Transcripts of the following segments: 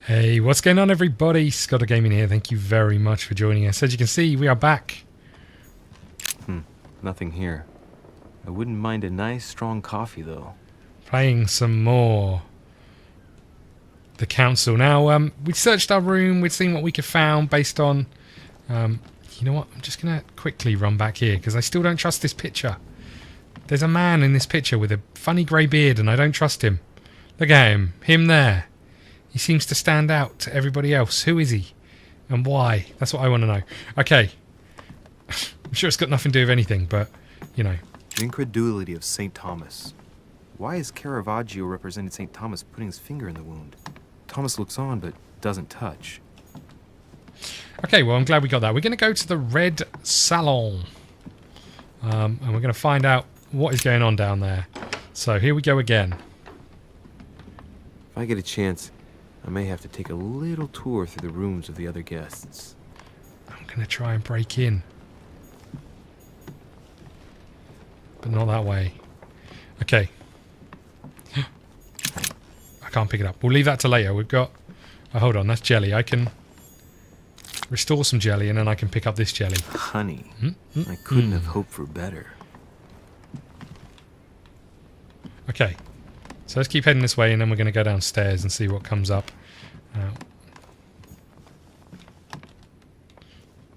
Hey, what's going on everybody? ScottDogGaming here. Thank you very much for joining us. As you can see, we are back. Nothing here. I wouldn't mind a nice strong coffee though. Playing some more The Council. Now, we searched our room, we'd seen what we could found based on... you know what? I'm just going to quickly run back here because I still don't trust this picture. There's a man in this picture with a funny grey beard and I don't trust him. Look at him. Him there. He seems to stand out to everybody else. Who is he? And why? That's what I want to know. Okay. I'm sure it's got nothing to do with anything, but, you know. The incredulity of St. Thomas. Why is Caravaggio representing St. Thomas putting his finger in the wound? Thomas looks on, but doesn't touch. Okay, well, I'm glad we got that. We're going to go to the Red Salon. And we're going to find out what is going on down there. So, here we go again. If I get a chance, I may have to take a little tour through the rooms of the other guests. I'm going to try and break in. But not that way. Okay. I can't pick it up. We'll leave that to later. We've got... Oh, hold on, that's jelly. I can restore some jelly and then I can pick up this jelly. Honey. I couldn't have hoped for better. Okay. So let's keep heading this way and then we're going to go downstairs and see what comes up.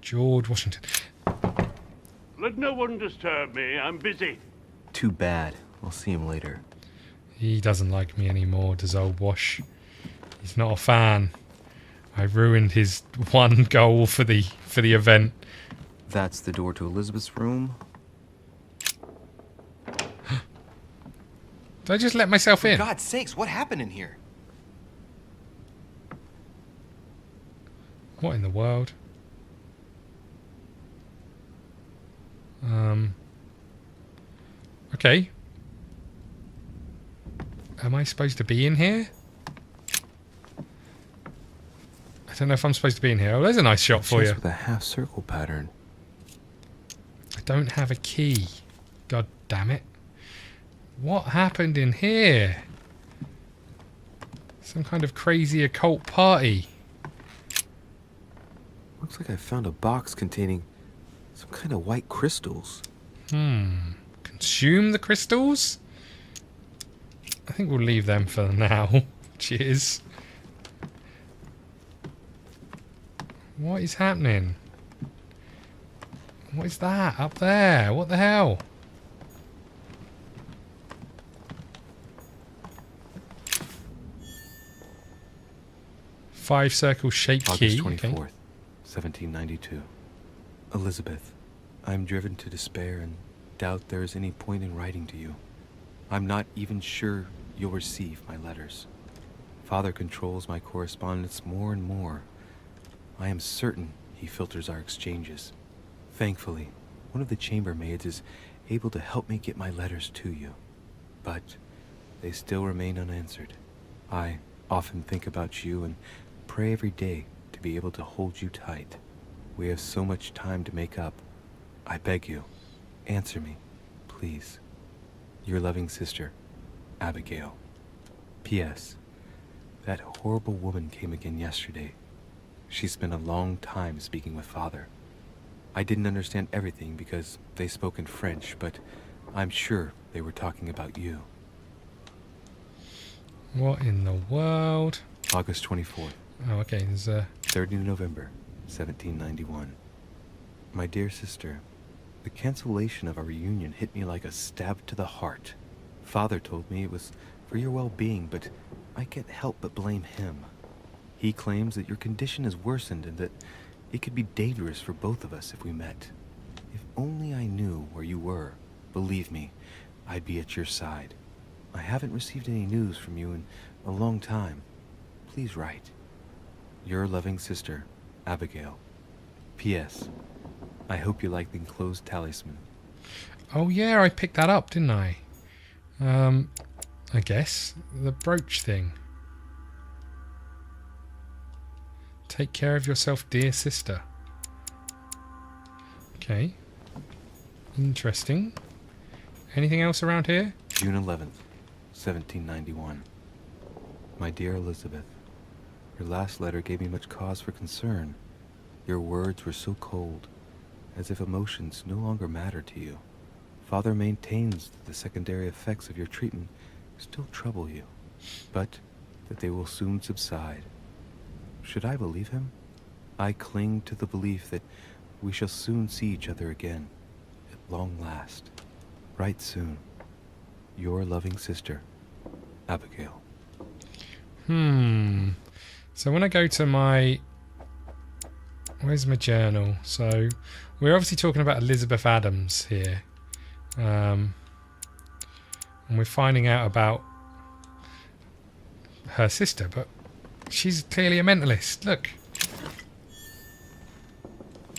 George Washington. Let no one disturb me. I'm busy. Too bad. I'll see him later. He doesn't like me anymore, does old Wash. He's not a fan. I ruined his one goal for the event. That's the door to Elizabeth's room. Did I just let myself in? For God's sakes, what happened in here? What in the world? Okay. Am I supposed to be in here? I don't know if I'm supposed to be in here. Oh, there's a nice shot for you. With a half circle pattern. I don't have a key. God damn it. What happened in here? Some kind of crazy occult party. Looks like I found a box containing some kind of white crystals. Consume the crystals? I think we'll leave them for now. Cheers. What is happening? What is that up there? What the hell? Five circle shape key. August 24th, 1792. Elizabeth, I am driven to despair and doubt there is any point in writing to you. I'm not even sure you'll receive my letters. Father controls my correspondence more and more. I am certain he filters our exchanges. Thankfully, one of the chambermaids is able to help me get my letters to you. But they still remain unanswered. I often think about you and pray every day to be able to hold you tight. We have so much time to make up. I beg you, answer me, please. Your loving sister, Abigail. P.S. That horrible woman came again yesterday. She spent a long time speaking with Father. I didn't understand everything because they spoke in French, but I'm sure they were talking about you. What in the world? August 24th. Oh, okay. There's a... 30 November, 1791. My dear sister, the cancellation of our reunion hit me like a stab to the heart. Father told me it was for your well-being, but I can't help but blame him. He claims that your condition has worsened and that it could be dangerous for both of us if we met. If only I knew where you were, believe me, I'd be at your side. I haven't received any news from you in a long time. Please write. Your loving sister, Abigail. P.S. I hope you like the enclosed talisman. Oh yeah, I picked that up, didn't I? I guess. The brooch thing. Take care of yourself, dear sister. Okay. Interesting. Anything else around here? June 11th, 1791. My dear Elizabeth, Your last letter gave me much cause for concern. Your words were so cold, as if emotions no longer matter to you. Father maintains that the secondary effects of your treatment still trouble you, but that they will soon subside. Should I believe him? I cling to the belief that we shall soon see each other again, at long last. Right soon. Your loving sister, Abigail. So when I go to my... Where's my journal? So we're obviously talking about Elizabeth Adams here. And we're finding out about her sister, but she's clearly a mentalist. Look.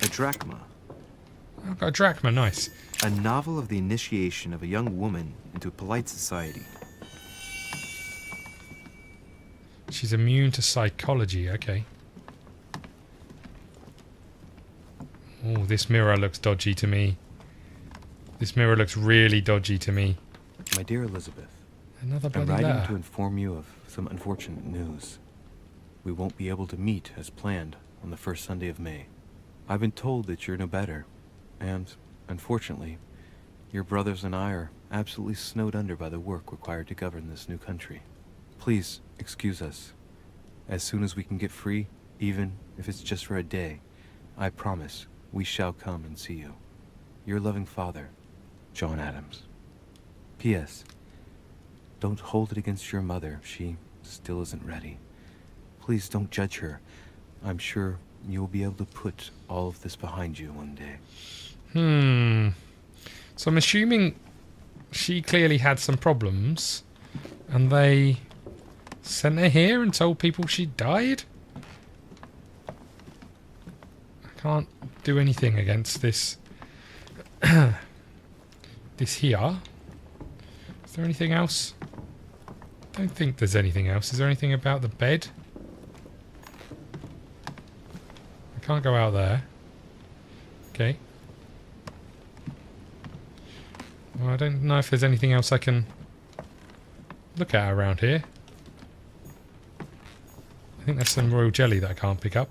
A drachma. I've got a drachma, nice. A novel of the initiation of a young woman into polite society. She's immune to psychology, okay. Oh, this mirror looks dodgy to me. This mirror looks really dodgy to me. My dear Elizabeth, Another I'm bloody writing letter. to inform you of some unfortunate news. We won't be able to meet as planned on the first Sunday of May. I've been told that you're no better, and, unfortunately, your brothers and I are absolutely snowed under by the work required to govern this new country. Please excuse us. As soon as we can get free, even if it's just for a day, I promise we shall come and see you. Your loving father, John Adams. P.S. Don't hold it against your mother. She still isn't ready. Please don't judge her. I'm sure you'll be able to put all of this behind you one day. So I'm assuming she clearly had some problems and they sent her here and told people she died? I can't do anything against this. This here. Is there anything else? I don't think there's anything else. Is there anything about the bed? I can't go out there. Okay. Well, I don't know if there's anything else I can look at around here. I think there's some royal jelly that I can't pick up.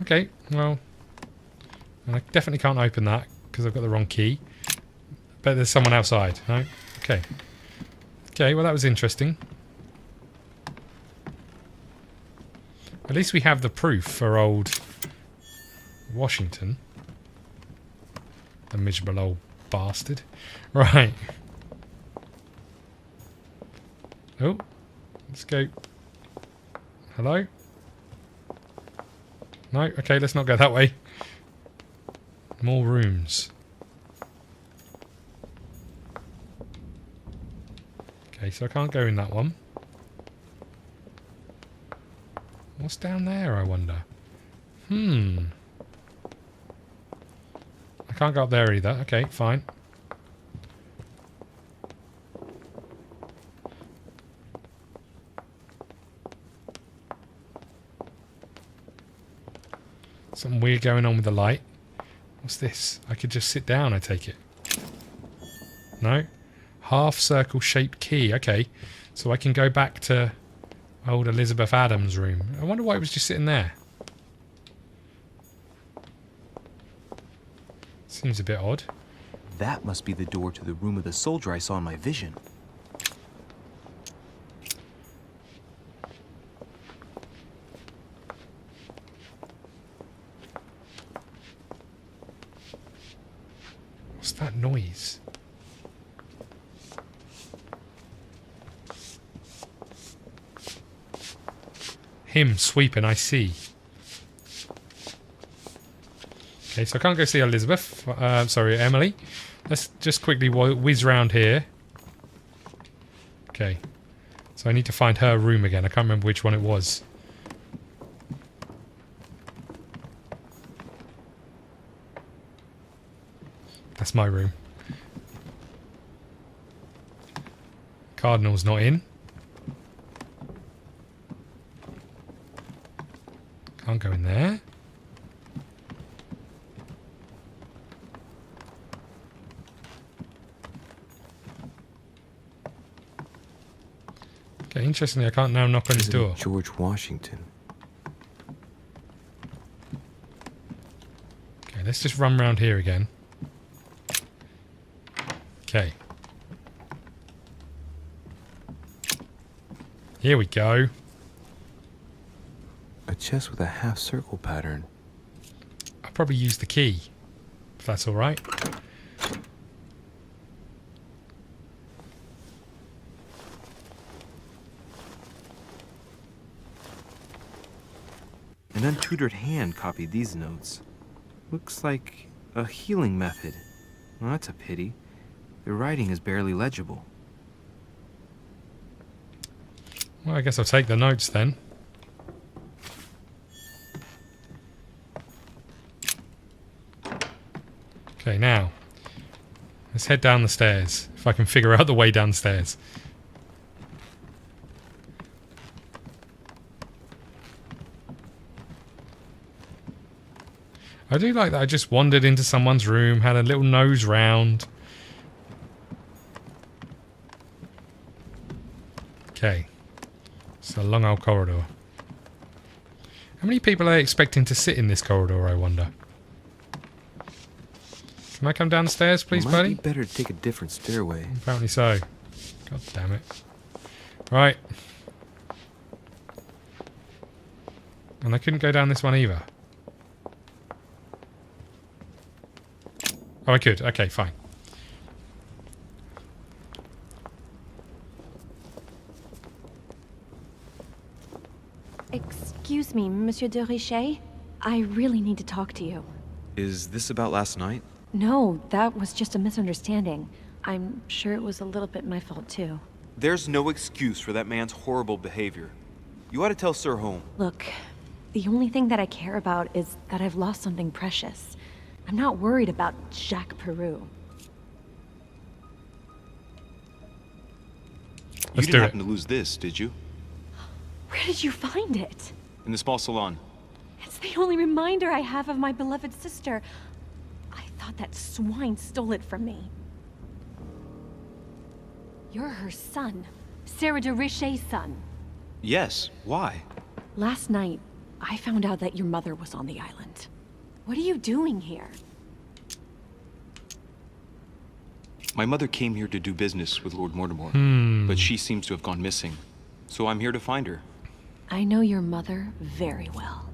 Okay, well, and I definitely can't open that because I've got the wrong key. Bet there's someone outside. No? Okay. Okay, well that was interesting. At least we have the proof for old Washington. The miserable old bastard. Right. Oh. Let's go. Hello? No? Okay, let's not go that way. More rooms. Okay, so I can't go in that one. What's down there, I wonder? I can't go up there either. Okay, fine. Something weird going on with the light. What's this? I could just sit down, I take it. No? Half circle shaped key. Okay. So I can go back to old Elizabeth Adams' room. I wonder why it was just sitting there. Seems a bit odd. That must be the door to the room of the soldier I saw in my vision. What's that noise? Him sweeping, I see. Okay, so I can't go see Elizabeth. Sorry, Emily. Let's just quickly whiz round here. Okay. So I need to find her room again. I can't remember which one it was. That's my room. Cardinal's not in. Can't go in there. Interestingly, I can't now knock on his door. George Washington. Okay, let's just run round here again. Okay. Here we go. A chest with a half-circle pattern. I'll probably use the key, if that's all right. An untutored hand copied these notes. Looks like a healing method. Well, that's a pity. The writing is barely legible. Well, I guess I'll take the notes then. Okay, now let's head down the stairs. If I can figure out the way downstairs. I do like that I just wandered into someone's room, had a little nose round. Okay. It's a long old corridor. How many people are they expecting to sit in this corridor, I wonder? Can I come downstairs, please, buddy? Might be better to take a different stairway. Apparently so. God damn it. Right. And I couldn't go down this one either. Oh, I could. Okay, fine. Excuse me, Monsieur de Richet. I really need to talk to you. Is this about last night? No, that was just a misunderstanding. I'm sure it was a little bit my fault, too. There's no excuse for that man's horrible behavior. You ought to tell Sir Home. Look, the only thing that I care about is that I've lost something precious. I'm not worried about Jacques Peru. You Let's didn't do it. happen to lose this, did you? Where did you find it? In the small salon. It's the only reminder I have of my beloved sister. I thought that swine stole it from me. You're her son. Sarah de Richet's son. Yes, why? Last night, I found out that your mother was on the island. What are you doing here? My mother came here to do business with Lord Mortimer, but she seems to have gone missing. So I'm here to find her. I know your mother very well.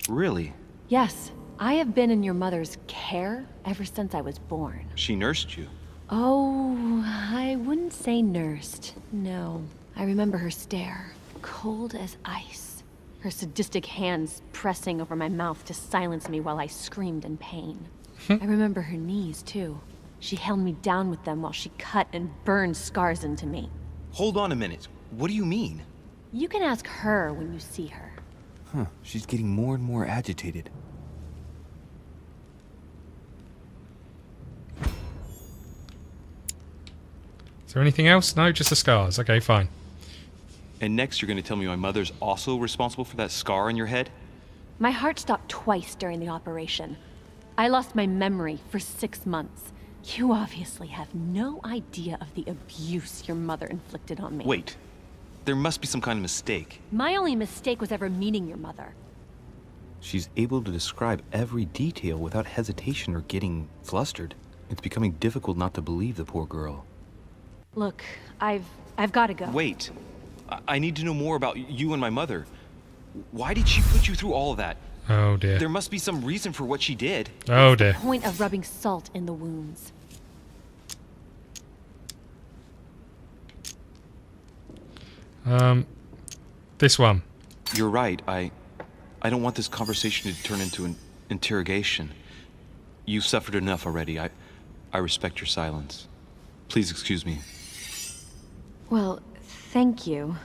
Really? Yes, I have been in your mother's care ever since I was born. She nursed you. Oh, I wouldn't say nursed. No. I remember her stare, cold as ice. Her sadistic hands pressing over my mouth to silence me while I screamed in pain. I remember her knees, too. She held me down with them while she cut and burned scars into me. Hold on a minute. What do you mean? You can ask her when you see her. Huh, she's getting more and more agitated. Is there anything else? No, just the scars. Okay, fine. And next you're going to tell me my mother's also responsible for that scar on your head? My heart stopped twice during the operation. I lost my memory for 6 months. You obviously have no idea of the abuse your mother inflicted on me. Wait. There must be some kind of mistake. My only mistake was ever meeting your mother. She's able to describe every detail without hesitation or getting flustered. It's becoming difficult not to believe the poor girl. Look, I've got to go. Wait. I need to know more about you and my mother. Why did she put you through all of that? Oh dear. There must be some reason for what she did. Oh dear. Point of rubbing salt in the wounds. This one. You're right. I don't want this conversation to turn into an interrogation. You've suffered enough already. I respect your silence. Please excuse me. Well, thank you.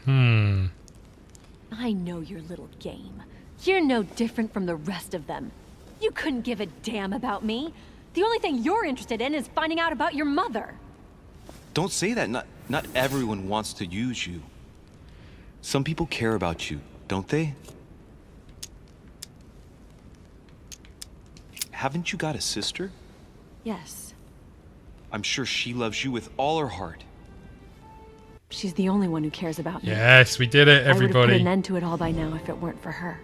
I know your little game. You're no different from the rest of them. You couldn't give a damn about me. The only thing you're interested in is finding out about your mother. Don't say that. Not everyone wants to use you. Some people care about you, don't they? Haven't you got a sister? Yes. I'm sure she loves you with all her heart. She's the only one who cares about me. Yes, we did it, I would have put everybody. an end to it all by now if it weren't for her.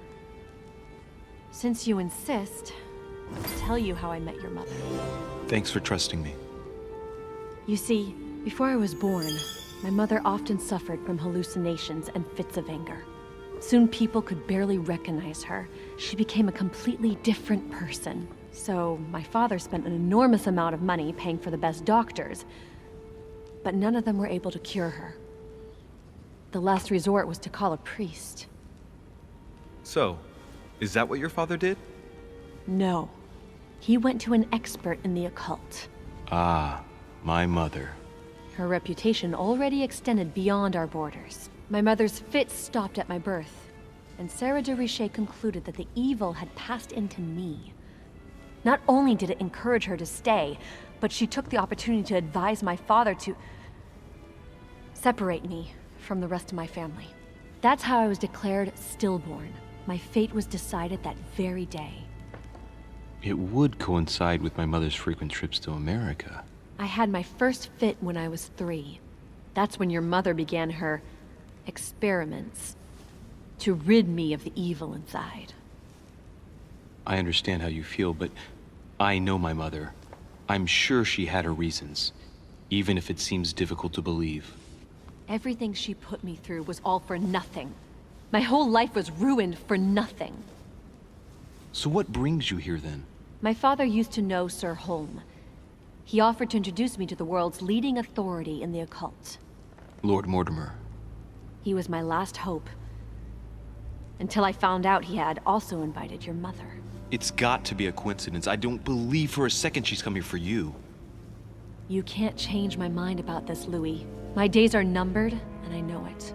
Since you insist, I'll tell you how I met your mother. Thanks for trusting me. You see, before I was born, my mother often suffered from hallucinations and fits of anger. Soon people could barely recognize her. She became a completely different person. So my father spent an enormous amount of money paying for the best doctors, but none of them were able to cure her. The last resort was to call a priest. So, is that what your father did? No. He went to an expert in the occult. Ah, my mother. Her reputation already extended beyond our borders. My mother's fits stopped at my birth, and Sarah de Richet concluded that the evil had passed into me. Not only did it encourage her to stay, but she took the opportunity to advise my father to separate me from the rest of my family. That's how I was declared stillborn. My fate was decided that very day. It would coincide with my mother's frequent trips to America. I had my first fit when I was 3. That's when your mother began her experiments to rid me of the evil inside. I understand how you feel, but I know my mother. I'm sure she had her reasons, even if it seems difficult to believe. Everything she put me through was all for nothing. My whole life was ruined for nothing. So what brings you here then? My father used to know Sir Holm. He offered to introduce me to the world's leading authority in the occult. Lord Mortimer. He was my last hope. Until I found out he had also invited your mother. It's got to be a coincidence. I don't believe for a second she's coming for you. You can't change my mind about this, Louis. My days are numbered, and I know it.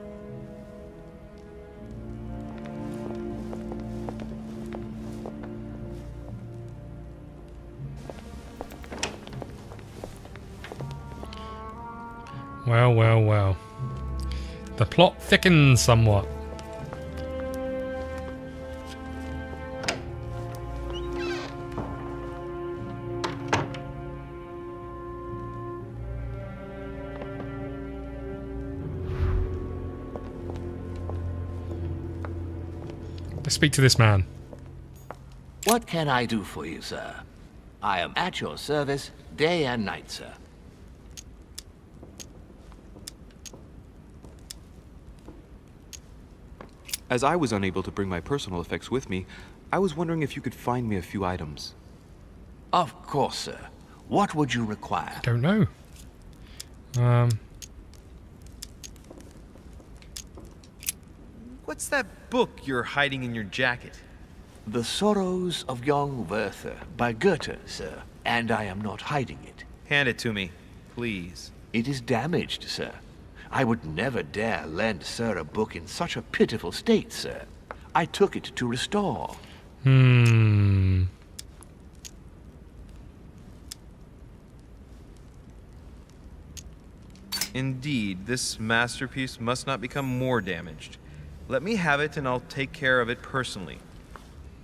Well, well, well. The plot thickens somewhat. Let's speak to this man. What can I do for you, sir? I am at your service day and night, sir. As I was unable to bring my personal effects with me, I was wondering if you could find me a few items. Of course, sir. What would you require? Don't know. What's that book you're hiding in your jacket? The Sorrows of Young Werther by Goethe, sir. And I am not hiding it. Hand it to me, please. It is damaged, sir. I would never dare lend sir a book in such a pitiful state, sir. I took it to restore. Indeed, this masterpiece must not become more damaged. Let me have it and I'll take care of it personally.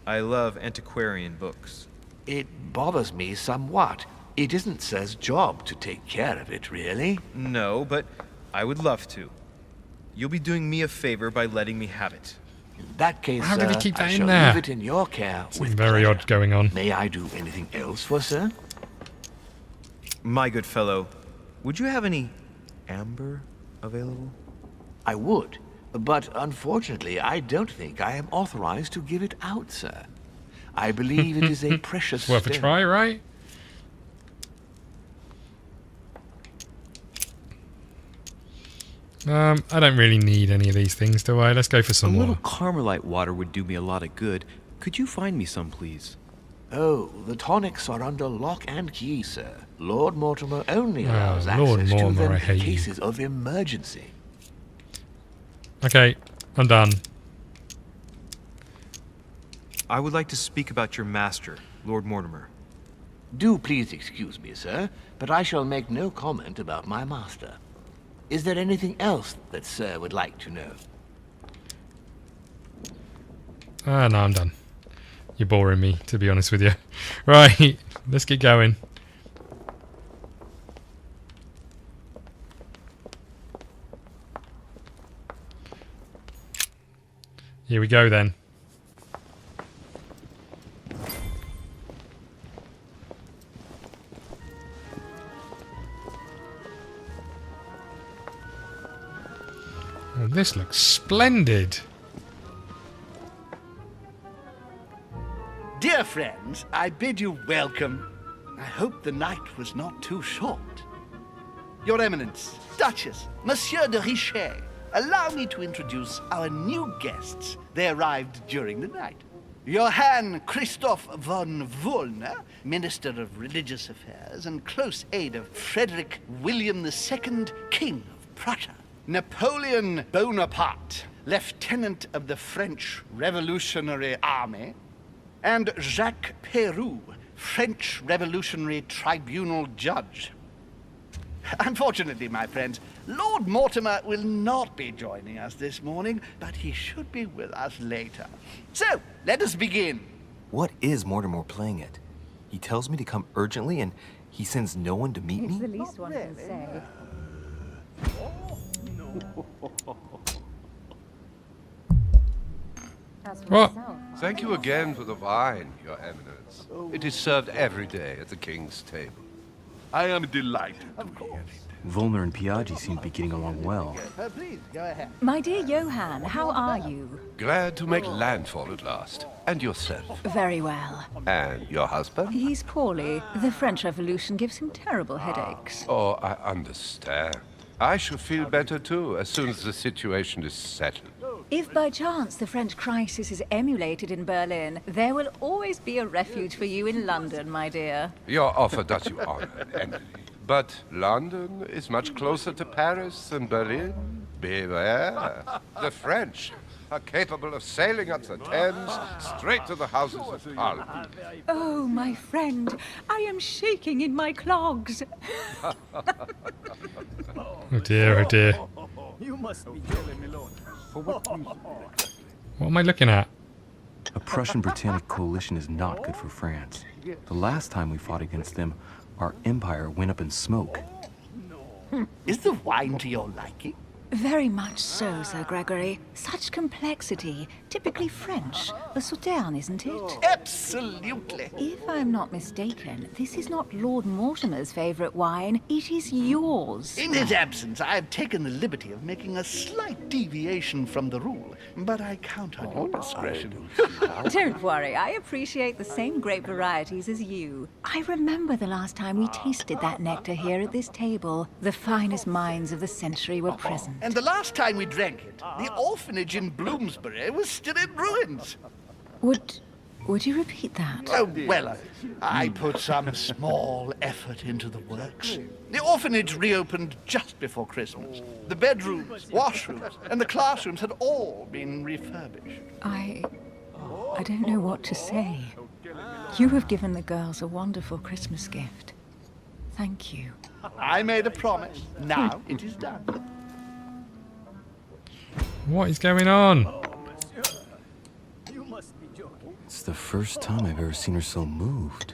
I love antiquarian books. It bothers me somewhat. It isn't sir's job to take care of it, really. No, but I would love to. You'll be doing me a favor by letting me have it. In that case, How did sir, he keep that I in shall there? leave it in your care with Very pleasure. odd going on. May I do anything else for sir? My good fellow, would you have any amber available? I would, but unfortunately I don't think I am authorized to give it out, sir. I believe it is a precious Worth a stone. try, right? I don't really need any of these things, do I? Let's go for A some little more. Carmelite water would do me a lot of good. Could you find me some, please? Oh, the tonics are under lock and key, sir. Lord Mortimer only allows Lord access to Mortimer, them I in hate you. cases of emergency. Okay, I'm done. I would like to speak about your master, Lord Mortimer. Do please excuse me, sir, but I shall make no comment about my master. Is there anything else that sir would like to know? No, I'm done. You're boring me, to be honest with you. Right, let's get going. Here we go then. Oh, this looks splendid. Dear friends, I bid you welcome. I hope the night was not too short. Your Eminence, Duchess, Monsieur de Richet, allow me to introduce our new guests. They arrived during the night. Johann Christoph von Wollner, Minister of Religious Affairs and close aide of Frederick William II, King of Prussia. Napoleon Bonaparte, Lieutenant of the French Revolutionary Army. And Jacques Peroux, French Revolutionary Tribunal Judge. Unfortunately, my friends, Lord Mortimer will not be joining us this morning, but he should be with us later. So, let us begin. What is Mortimer playing at? He tells me to come urgently and he sends no one to meet me? It's the least one can say. What? Thank you again for the wine, Your Eminence. It is served every day at the king's table. I am delighted to hear it. Volner and Piaggi seem to be getting along well. Please, go ahead. My dear Johann, how are you? Glad to make landfall at last. And yourself? Very well. And your husband? He's poorly. The French Revolution gives him terrible headaches. Oh, I understand. I shall feel better too, as soon as the situation is settled. If by chance the French crisis is emulated in Berlin, there will always be a refuge for you in London, my dear. Your offer does you honor, Emily. But London is much closer to Paris than Berlin. Beware. The French are capable of sailing up the Thames straight to the Houses of Parliament. Oh, my friend, I am shaking in my clogs. Oh dear, oh dear. You must be telling me, Lord. What am I looking at? A Prussian-Britannic coalition is not good for France. The last time we fought against them, our empire went up in smoke. Is the wine to your liking? Very much so, Sir Gregory. Such complexity. Typically French. A Sauterne, isn't it? Absolutely. If I'm not mistaken, this is not Lord Mortimer's favourite wine. It is yours. In his absence, I have taken the liberty of making a slight deviation from the rule, but I count on your discretion. Don't worry, I appreciate the same grape varieties as you. I remember the last time we tasted that nectar here at this table. The finest minds of the century were present. And the last time we drank it, the orphanage in Bloomsbury was still in ruins. Would you repeat that? Oh, well, I put some small effort into the works. The orphanage reopened just before Christmas. The bedrooms, washrooms, and the classrooms had all been refurbished. I don't know what to say. You have given the girls a wonderful Christmas gift. Thank you. I made a promise. Now it is done. What is going on? It's the first time I've ever seen her so moved.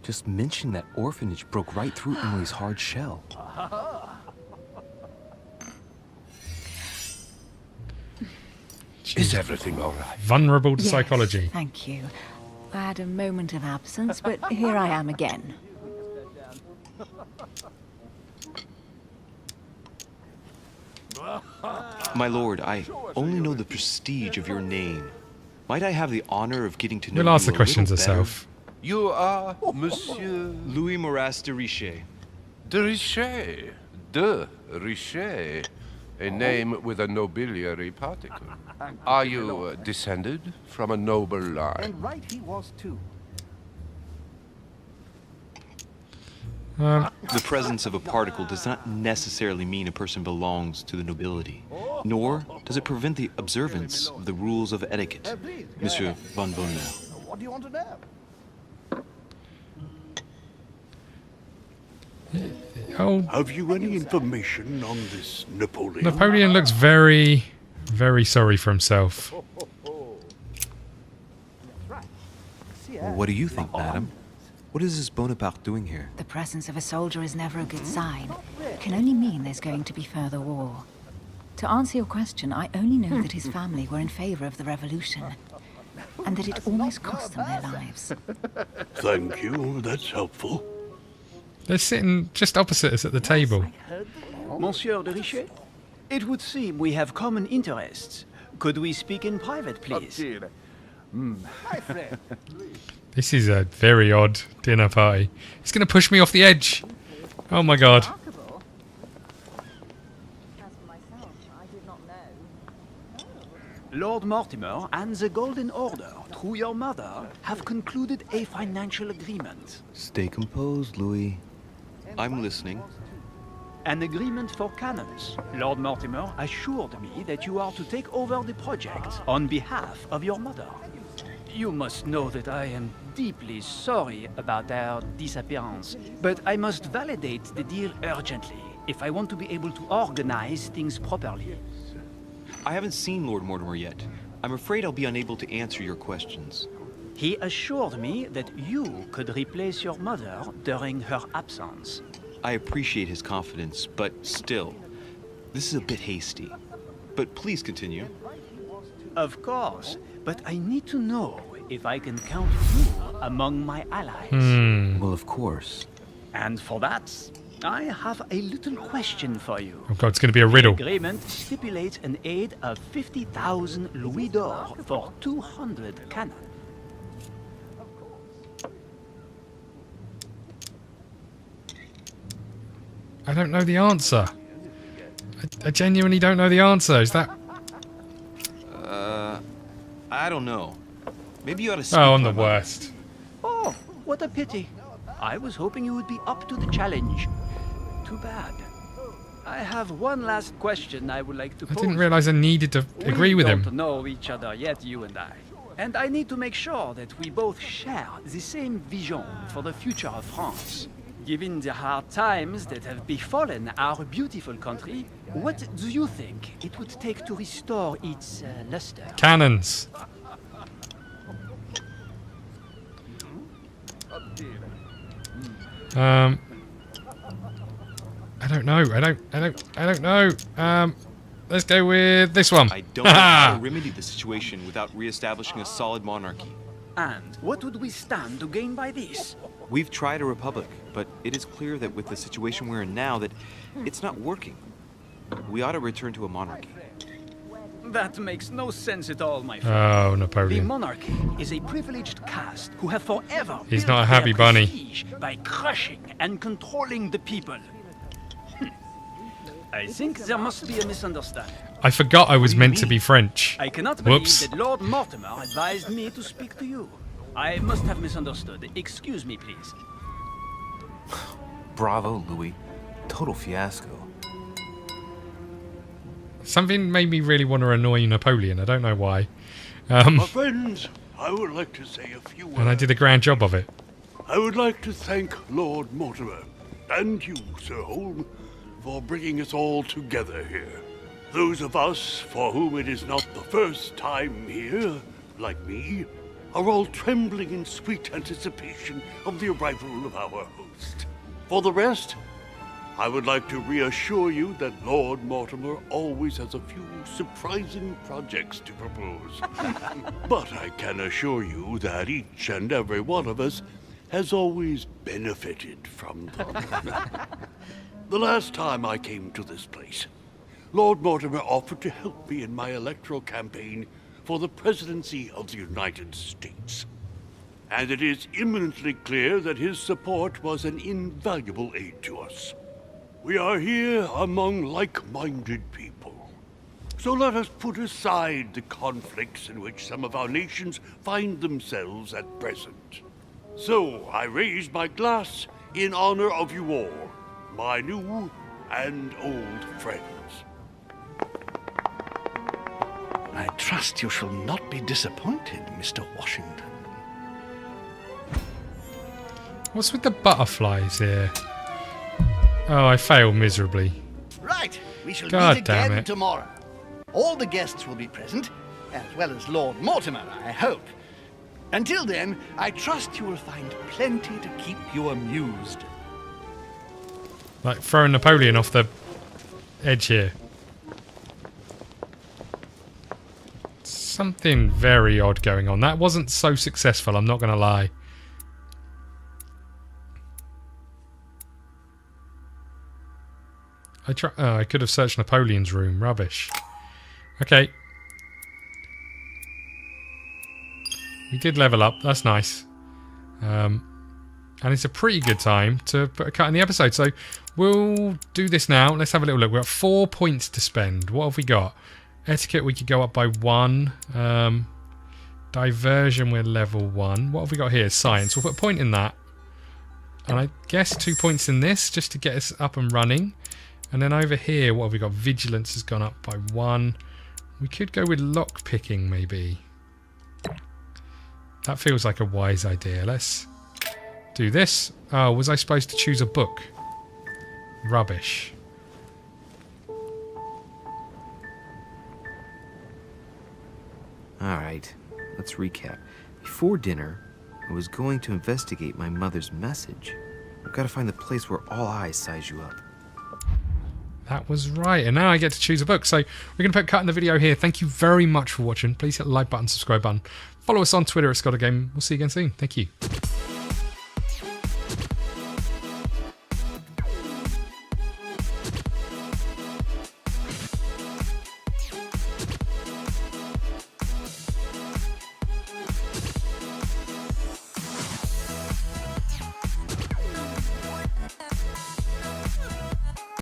Just mention that orphanage broke right through Emily's hard shell. Is everything all right? Vulnerable to Yes, psychology. Thank you. I had a moment of absence, but here I am again. My lord, I only know the prestige of your name. Might I have the honor of getting to know We'll ask you the a questions little better? herself. You are Monsieur Louis Moras de Richet. de Richet. De Richet. A name with a nobiliary particle. Are you descended from a noble line? And right he was too. The presence of a particle does not necessarily mean a person belongs to the nobility, nor does it prevent the observance of the rules of etiquette, Monsieur von Bollner. What do you want to know? Oh, Have you any information on this Napoleon? Napoleon looks very, very sorry for himself. What do you think, madam? What is this Bonaparte doing here? The presence of a soldier is never a good sign. It can only mean there's going to be further war. To answer your question, I only know that his family were in favor of the revolution, and that it almost cost them their lives. Thank you, that's helpful. They're sitting just opposite us at the table. Monsieur de Richet, it would seem we have common interests. Could we speak in private, please? My friend. This is a very odd dinner party. It's going to push me off the edge. Oh my god. Lord Mortimer and the Golden Order, through your mother, have concluded a financial agreement. Stay composed, Louis. I'm listening. An agreement for cannons. Lord Mortimer assured me that you are to take over the project on behalf of your mother. You must know that I am deeply sorry about their disappearance, but I must validate the deal urgently if I want to be able to organize things properly. I haven't seen Lord Mortimer yet. I'm afraid I'll be unable to answer your questions. He assured me that you could replace your mother during her absence. I appreciate his confidence, but still, this is a bit hasty. But please continue. Of course, but I need to know if I can count you among my allies. Well, of course. And for that, I have a little question for you. Oh god, it's going to be a riddle. The agreement stipulates an aid of 50,000 louis d'or for 200 cannon. I don't know the answer. I genuinely don't know the answer. Is that... I don't know. Maybe you ought to speak. Oh, I'm the worst. Oh, what a pity. I was hoping you would be up to the challenge. Too bad. I have one last question I would like to pose. I didn't realise I needed to agree with him. We don't know each other yet, you and I. And I need to make sure that we both share the same vision for the future of France. Given the hard times that have befallen our beautiful country, what do you think it would take to restore its luster? Cannons. I don't know. I don't know. Let's go with this one. I don't know how to remedy the situation without re-establishing a solid monarchy. And what would we stand to gain by this? We've tried a republic, but it is clear that with the situation we're in now that it's not working. We ought to return to a monarchy. That makes no sense at all, my friend. Oh, The Napoleon. monarchy is a privileged caste who have forever He's built not a happy their bunny. prestige by crushing and controlling the people. I think there must be a misunderstanding. I forgot I was meant to be French. I cannot believe Whoops. that Lord Mortimer advised me to speak to you. I must have misunderstood. Excuse me, please. Bravo, Louis. Total fiasco. Something made me really want to annoy Napoleon. I don't know why. My friends, I would like to say a few words. And I did a grand job of it. I would like to thank Lord Mortimer and you, Sir Holm, for bringing us all together here. Those of us for whom it is not the first time here, like me, are all trembling in sweet anticipation of the arrival of our host. For the rest, I would like to reassure you that Lord Mortimer always has a few surprising projects to propose. But I can assure you that each and every one of us has always benefited from them. The last time I came to this place, Lord Mortimer offered to help me in my electoral campaign for the presidency of the United States. And it is imminently clear that his support was an invaluable aid to us. We are here among like-minded people. So let us put aside the conflicts in which some of our nations find themselves at present. So I raise my glass in honor of you all, my new and old friends. I trust you shall not be disappointed, Mr. Washington. What's with the butterflies here? Oh, I failed miserably. Right, we shall God meet damn again it. tomorrow. All the guests will be present, as well as Lord Mortimer, I hope. Until then, I trust you will find plenty to keep you amused. Like throwing Napoleon off the edge here. something very odd going on. That wasn't so successful, I'm not going to lie. I could have searched Napoleon's room. Rubbish. Okay. We did level up. That's nice. And it's a pretty good time to put a cut in the episode. So we'll do this now. Let's have a little look. We've got 4 points to spend. What have we got? Etiquette, we could go up by 1. Diversion, we're level 1. What have we got here? Science. We'll put a point in that. And I guess 2 points in this just to get us up and running. And then over here, what have we got? Vigilance has gone up by 1. We could go with lock picking, maybe. That feels like a wise idea. Let's do this. Oh, was I supposed to choose a book? Rubbish. Alright, let's recap. Before dinner, I was going to investigate my mother's message. I've got to find the place where all eyes size you up. That was right, and now I get to choose a book. So we're going to put a cut in the video here. Thank you very much for watching. Please hit the like button, subscribe button. Follow us on Twitter at ScottDogGame. We'll see you again soon. Thank you.